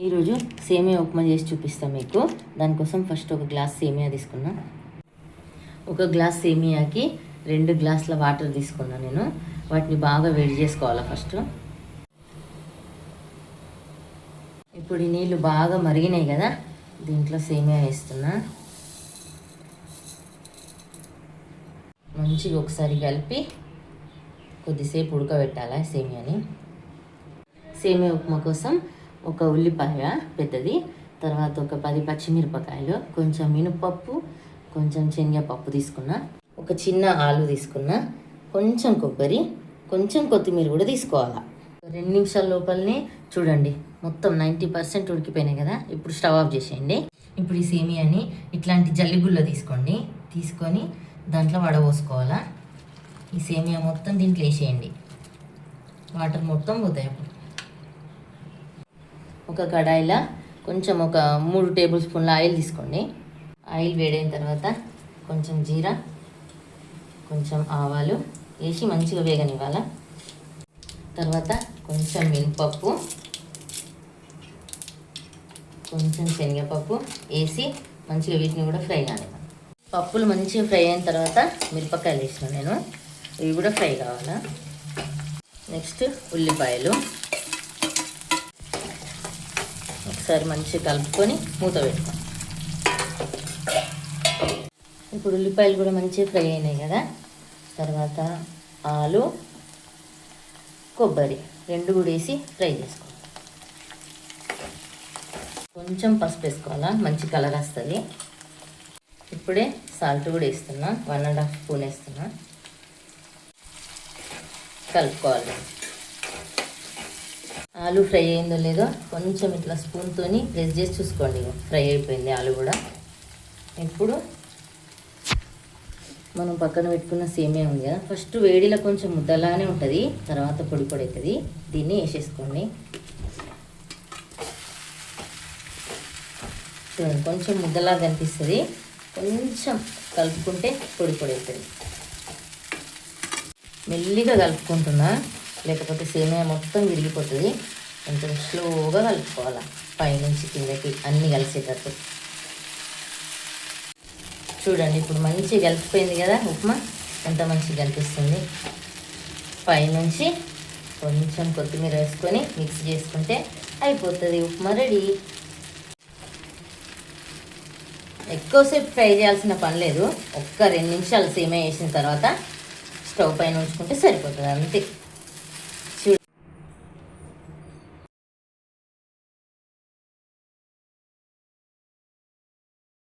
ఈరోజు సేమియా ఉప్మా చేసి చూపిస్తాను మీకు. దానికోసం ఫస్ట్ ఒక గ్లాస్ సేమియా తీసుకున్నా. ఒక గ్లాస్ సేమియాకి 2 గ్లాసుల వాటర్ తీసుకున్నా నేను. వాటిని బాగా వేడి చేసుకోవాలి ఫస్ట్. ఇప్పుడు ఈ నీళ్ళు బాగా మరిగినాయి కదా, దీంట్లో సేమియా వేస్తున్నా. మంచిగా ఒకసారి కలిపి కొద్దిసేపు ఉడకబెట్టాలి సేమియాని. సేమియా ఉప్మా కోసం ఒక ఉల్లిపాయ పెద్దది, తర్వాత ఒక 10 పచ్చిమిరపకాయలు, కొంచెం మినపప్పు, కొంచెం శనగపప్పు తీసుకున్నా, ఒక చిన్న ఆలు తీసుకున్నా, కొంచెం కొబ్బరి, కొంచెం కొత్తిమీర కూడా తీసుకోవాలా. 2 నిమిషాల లోపలనే చూడండి మొత్తం 90% ఉడికిపోయినాయి కదా. ఇప్పుడు స్టవ్ ఆఫ్ చేసేయండి. ఇప్పుడు ఈ సేమియాని ఇట్లాంటి జల్లిగుళ్ళ తీసుకొని దాంట్లో వడపోసుకోవాలా. ఈ సేమియా మొత్తం దీంట్లో వేసేయండి, వాటర్ మొత్తం పోతాయి. అప్పుడు ఒక కడాయిలో కొంచెం ఒక 3 టేబుల్ స్పూన్ల ఆయిల్ తీసుకోండి. ఆయిల్ వేడైన తర్వాత కొంచెం జీరా, కొంచెం ఆవాలు వేసి మంచిగా వేగనివ్వాలి. తర్వాత కొంచెం మినపప్పు, కొంచెం శనగపప్పు వేసి మంచిగా వీటిని కూడా ఫ్రై కానివ్వాలి. పప్పులు మంచిగా ఫ్రై అయిన తర్వాత మిరపకాయలు వేసిన నేను, ఇవి కూడా ఫ్రై కావాలా. నెక్స్ట్ ఉల్లిపాయలు ఒకసారి మంచిగా కలుపుకొని మూత పెట్టుకోండి. ఇప్పుడు ఉల్లిపాయలు కూడా మంచిగా ఫ్రై అయినాయి కదా. తర్వాత ఆలు, కొబ్బరి 2 కూడా వేసి ఫ్రై చేసుకోవాలి. కొంచెం పసుపు వేసుకోవాలా, మంచి కలర్ వస్తుంది. ఇప్పుడే సాల్ట్ కూడా వేస్తున్నా, 1½ స్పూన్ వేస్తున్నా. కలుపుకోవాలి. ఆలు ఫ్రై అయిందో లేదో కొంచెం ఇట్లా స్పూన్తో ప్రెస్ చేసి చూసుకోండి. ఫ్రై అయిపోయింది ఆలు కూడా. ఇప్పుడు మనం పక్కన పెట్టుకున్న సేమియా ఉంది కదా, ఫస్ట్ వేడిలో కొంచెం ముద్దలానే ఉంటుంది, తర్వాత పొడి పొడి అవుతుంది. దీన్ని వేసేసుకోండి. చూడండి కొంచెం ముద్దలా కనిపిస్తుంది, కొంచెం కలుపుకుంటే పొడి పొడి అవుతుంది. మెల్లిగా కలుపుకుంటున్నా, లేకపోతే సేమియా మొత్తం విరిగిపోతుంది. కొంచెం స్లోగా కలుపుకోవాలి, పైనుంచి కిందకి అన్నీ కలిసేటట్టు. చూడండి ఇప్పుడు మంచిగా కలిసిపోయింది కదా ఉప్మా, ఎంత మంచిగా కనిపిస్తుంది. పైనుంచి కొంచెం కొత్తిమీర వేసుకొని మిక్స్ చేసుకుంటే అయిపోతుంది, ఉప్మా రెడీ. ఎక్కువసేపు ఫ్రై చేయాల్సిన పని లేదు. ఒక్క 2 నిమిషాలు సేమియా వేసిన తర్వాత స్టవ్ పైన ఉంచుకుంటే సరిపోతుంది, అంతే.